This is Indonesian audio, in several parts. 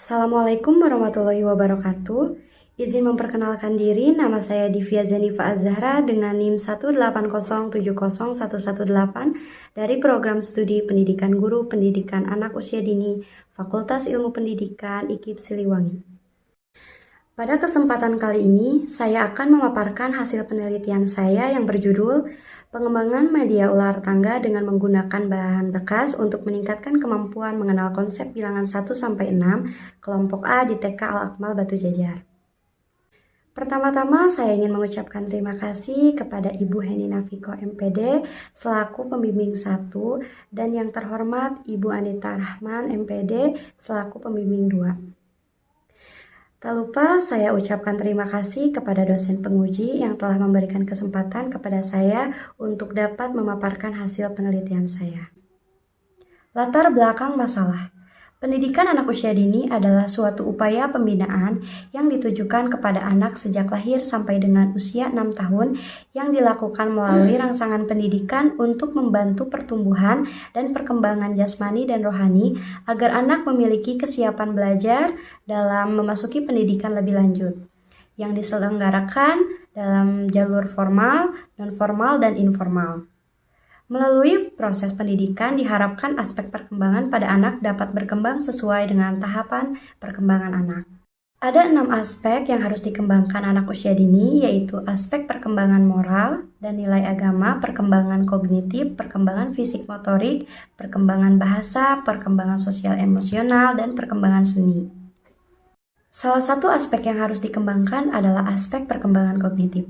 Assalamualaikum warahmatullahi wabarakatuh. Izin memperkenalkan diri, nama saya Divya Zenifa Azhara dengan NIM 180701118 dari Program Studi Pendidikan Guru Pendidikan Anak Usia Dini, Fakultas Ilmu Pendidikan IKIP Siliwangi. Pada kesempatan kali ini, saya akan memaparkan hasil penelitian saya yang berjudul Pengembangan Media Ular Tangga dengan menggunakan bahan bekas untuk meningkatkan kemampuan mengenal konsep bilangan 1-6 kelompok A di TK Al-Akmal Batu Jajar. Pertama-tama saya ingin mengucapkan terima kasih kepada Ibu Heni Nafiko MPD selaku pembimbing 1 dan yang terhormat Ibu Anita Rahman MPD selaku pembimbing 2. Tak lupa saya ucapkan terima kasih kepada dosen penguji yang telah memberikan kesempatan kepada saya untuk dapat memaparkan hasil penelitian saya. Latar belakang masalah. Pendidikan anak usia dini adalah suatu upaya pembinaan yang ditujukan kepada anak sejak lahir sampai dengan usia 6 tahun yang dilakukan melalui rangsangan pendidikan untuk membantu pertumbuhan dan perkembangan jasmani dan rohani agar anak memiliki kesiapan belajar dalam memasuki pendidikan lebih lanjut yang diselenggarakan dalam jalur formal, non-formal, dan informal. Melalui proses pendidikan diharapkan aspek perkembangan pada anak dapat berkembang sesuai dengan tahapan perkembangan anak. Ada 6 aspek yang harus dikembangkan anak usia dini, yaitu aspek perkembangan moral dan nilai agama, perkembangan kognitif, perkembangan fisik motorik, perkembangan bahasa, perkembangan sosial emosional, dan perkembangan seni. Salah satu aspek yang harus dikembangkan adalah aspek perkembangan kognitif.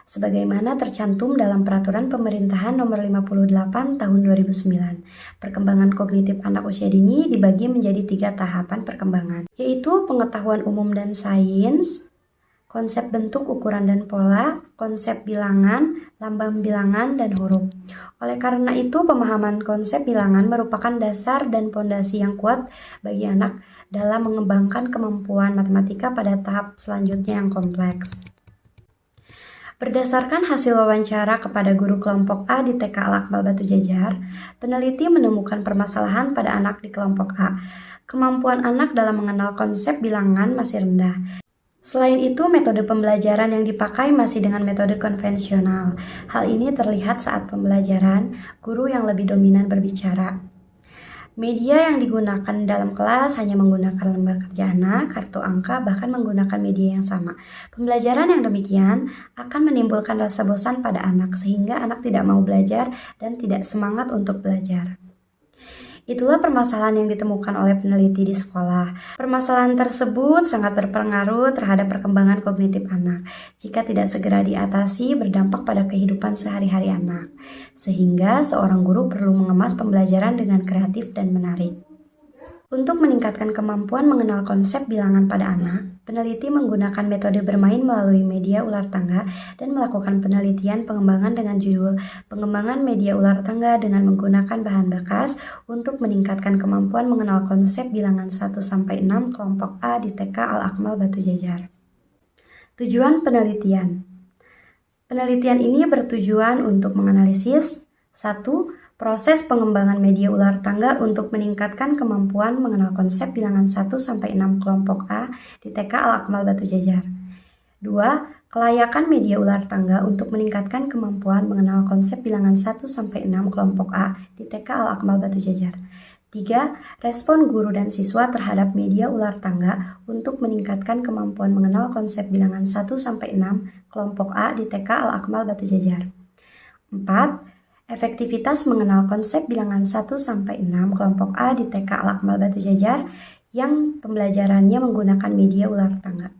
Sebagaimana tercantum dalam Peraturan Pemerintahan Nomor 58 Tahun 2009. Perkembangan kognitif anak usia dini dibagi menjadi 3 tahapan perkembangan, yaitu pengetahuan umum dan sains, konsep bentuk, ukuran, dan pola, konsep bilangan, lambang bilangan, dan huruf. Oleh karena itu, pemahaman konsep bilangan merupakan dasar dan pondasi yang kuat bagi anak dalam mengembangkan kemampuan matematika pada tahap selanjutnya yang kompleks. Berdasarkan hasil wawancara kepada guru kelompok A di TK Al-Akmal Batu Jajar, peneliti menemukan permasalahan pada anak di kelompok A. Kemampuan anak dalam mengenal konsep bilangan masih rendah. Selain itu, metode pembelajaran yang dipakai masih dengan metode konvensional. Hal ini terlihat saat pembelajaran, guru yang lebih dominan berbicara. Media yang digunakan dalam kelas hanya menggunakan lembar kerja anak, kartu angka, bahkan menggunakan media yang sama. Pembelajaran yang demikian akan menimbulkan rasa bosan pada anak, sehingga anak tidak mau belajar dan tidak semangat untuk belajar. Itulah permasalahan yang ditemukan oleh peneliti di sekolah. Permasalahan tersebut sangat berpengaruh terhadap perkembangan kognitif anak. Jika tidak segera diatasi, berdampak pada kehidupan sehari-hari anak. Sehingga seorang guru perlu mengemas pembelajaran dengan kreatif dan menarik. Untuk meningkatkan kemampuan mengenal konsep bilangan pada anak, peneliti menggunakan metode bermain melalui media ular tangga dan melakukan penelitian pengembangan dengan judul Pengembangan Media Ular Tangga dengan menggunakan bahan bekas untuk meningkatkan kemampuan mengenal konsep bilangan 1-6 kelompok A di TK Al-Akmal Batu Jajar. Tujuan penelitian. Penelitian ini bertujuan untuk menganalisis 1. Proses pengembangan media ular tangga untuk meningkatkan kemampuan mengenal konsep bilangan 1-6 kelompok A di TK Al-Akmal Batu Jajar. 2. Kelayakan media ular tangga untuk meningkatkan kemampuan mengenal konsep bilangan 1-6 kelompok A di TK Al-Akmal Batu Jajar. 3. Respon guru dan siswa terhadap media ular tangga untuk meningkatkan kemampuan mengenal konsep bilangan 1-6 kelompok A di TK Al-Akmal Batu Jajar. 4. Efektivitas mengenal konsep bilangan 1-6 kelompok A di TK Al-Akmal Batu Jajar yang pembelajarannya menggunakan media ular tangga.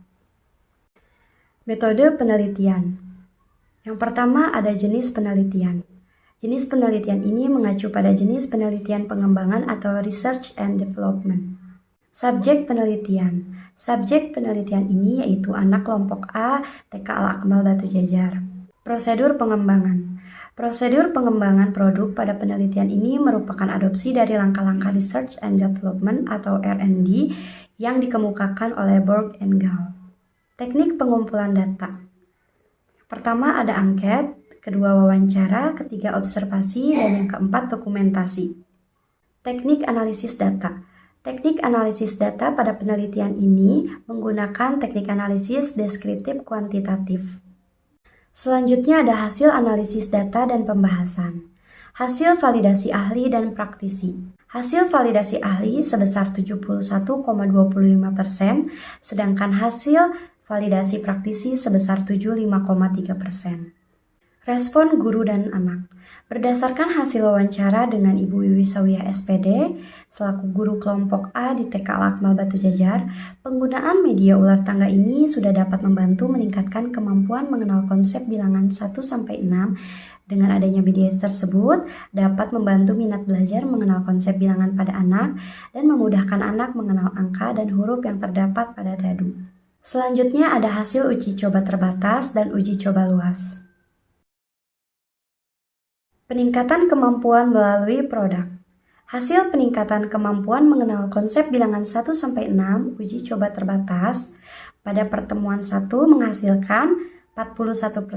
Metode penelitian. Yang pertama ada jenis penelitian. Jenis penelitian ini mengacu pada jenis penelitian pengembangan atau research and development. Subjek penelitian. Subjek penelitian ini yaitu anak kelompok A TK Al-Akmal Batu Jajar. Prosedur pengembangan. Prosedur pengembangan produk pada penelitian ini merupakan adopsi dari langkah-langkah Research and Development atau R&D yang dikemukakan oleh Borg and Gall. Teknik pengumpulan data. Pertama ada angket, kedua wawancara, ketiga observasi, dan yang keempat dokumentasi. Teknik analisis data. Teknik analisis data pada penelitian ini menggunakan teknik analisis deskriptif kuantitatif. Selanjutnya ada hasil analisis data dan pembahasan. Hasil validasi ahli dan praktisi. Hasil validasi ahli sebesar 71,25%, sedangkan hasil validasi praktisi sebesar 75,3%. Respon guru dan anak. Berdasarkan hasil wawancara dengan Ibu Wiwi Sawiyah SPD, selaku guru kelompok A di TK Al-Akmal Batu Jajar, penggunaan media ular tangga ini sudah dapat membantu meningkatkan kemampuan mengenal konsep bilangan 1-6. Dengan adanya media tersebut, dapat membantu minat belajar mengenal konsep bilangan pada anak dan memudahkan anak mengenal angka dan huruf yang terdapat pada dadu. Selanjutnya ada hasil uji coba terbatas dan uji coba luas. Peningkatan kemampuan melalui produk. Hasil peningkatan kemampuan mengenal konsep bilangan 1-6 uji coba terbatas pada pertemuan 1 menghasilkan 41%,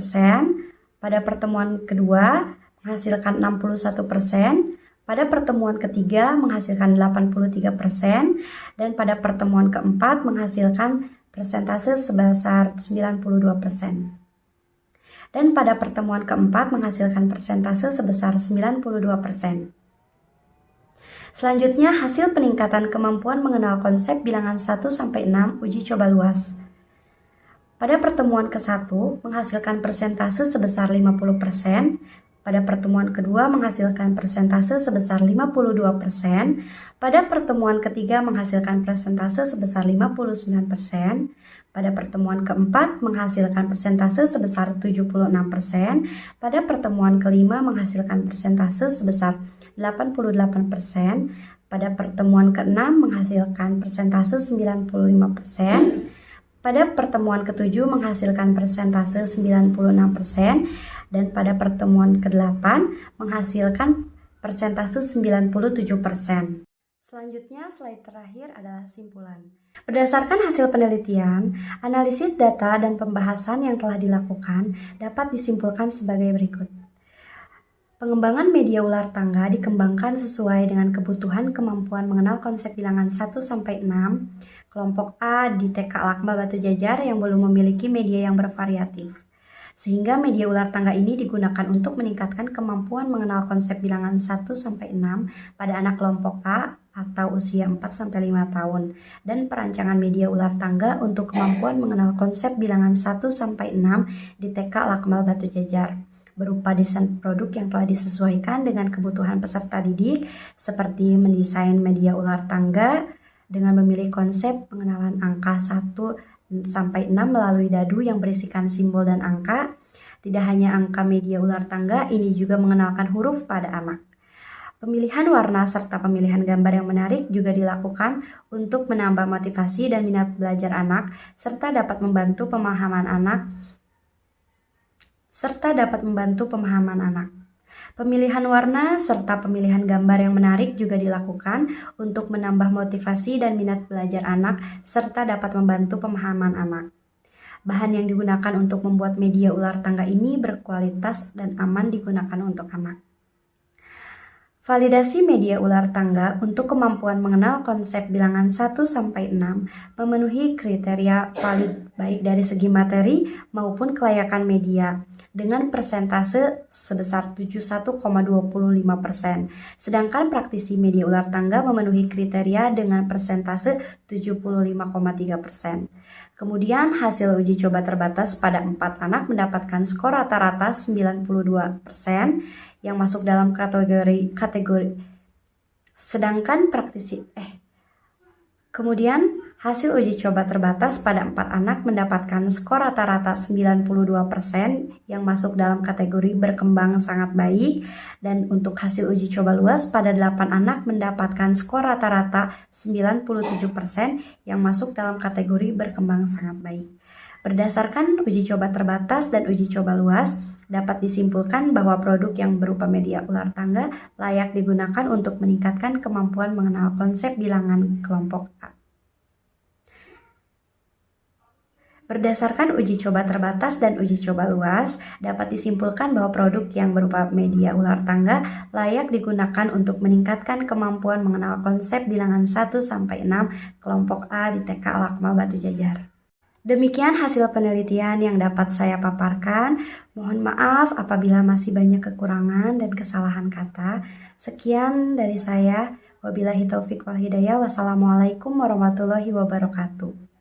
pada pertemuan kedua menghasilkan 61%, pada pertemuan ketiga menghasilkan 83%, dan pada pertemuan keempat menghasilkan persentase sebesar 92%. Dan pada pertemuan keempat menghasilkan persentase sebesar 92%. Selanjutnya, hasil peningkatan kemampuan mengenal konsep bilangan 1-6 uji coba luas. Pada pertemuan ke-1 menghasilkan persentase sebesar 50%, pada pertemuan kedua menghasilkan persentase sebesar 52%, pada pertemuan ketiga menghasilkan persentase sebesar 59%, pada pertemuan keempat menghasilkan persentase sebesar 76%, pada pertemuan kelima menghasilkan persentase sebesar 88%, pada pertemuan keenam menghasilkan persentase 95%, pada pertemuan ketujuh menghasilkan persentase 96%, dan pada pertemuan ke-8 menghasilkan persentase 97%. Selanjutnya, slide terakhir adalah simpulan. Berdasarkan hasil penelitian, analisis data dan pembahasan yang telah dilakukan dapat disimpulkan sebagai berikut. Pengembangan media ular tangga dikembangkan sesuai dengan kebutuhan kemampuan mengenal konsep bilangan 1-6, kelompok A di TK Al-Akmal Batu Jajar yang belum memiliki media yang bervariatif. Sehingga media ular tangga ini digunakan untuk meningkatkan kemampuan mengenal konsep bilangan 1-6 pada anak kelompok A atau usia 4-5 tahun, dan perancangan media ular tangga untuk kemampuan mengenal konsep bilangan 1-6 di TK Al-Akmal Batu Jajar, berupa desain produk yang telah disesuaikan dengan kebutuhan peserta didik, seperti mendesain media ular tangga dengan memilih konsep pengenalan angka 1-6 melalui dadu yang berisikan simbol dan angka. Tidak hanya angka media ular tangga, ini juga mengenalkan huruf pada anak. Pemilihan warna serta pemilihan gambar yang menarik juga dilakukan untuk menambah motivasi dan minat belajar anak, serta dapat membantu pemahaman anak. Pemilihan warna serta pemilihan gambar yang menarik juga dilakukan untuk menambah motivasi dan minat belajar anak, serta dapat membantu pemahaman anak. Bahan yang digunakan untuk membuat media ular tangga ini berkualitas dan aman digunakan untuk anak. Validasi media ular tangga untuk kemampuan mengenal konsep bilangan 1-6 memenuhi kriteria valid baik dari segi materi maupun kelayakan media dengan persentase sebesar 71,25%. Sedangkan praktisi media ular tangga memenuhi kriteria dengan persentase 75,3%. Kemudian hasil uji coba terbatas pada 4 anak mendapatkan skor rata-rata 92%, yang masuk dalam kategori sedangkan kemudian hasil uji coba terbatas pada 4 anak mendapatkan skor rata-rata 92% yang masuk dalam kategori berkembang sangat baik, dan untuk hasil uji coba luas pada 8 anak mendapatkan skor rata-rata 97% yang masuk dalam kategori berkembang sangat baik. Berdasarkan uji coba terbatas dan uji coba luas, dapat disimpulkan bahwa produk yang berupa media ular tangga layak digunakan untuk meningkatkan kemampuan mengenal konsep bilangan kelompok A. Berdasarkan uji coba terbatas dan uji coba luas, dapat disimpulkan bahwa produk yang berupa media ular tangga layak digunakan untuk meningkatkan kemampuan mengenal konsep bilangan 1-6 kelompok A di TK Al-Akmal Batu Jajar. Demikian hasil penelitian yang dapat saya paparkan. Mohon maaf apabila masih banyak kekurangan dan kesalahan kata. Sekian dari saya. Wabillahi taufiq wal hidayah. Wassalamualaikum warahmatullahi wabarakatuh.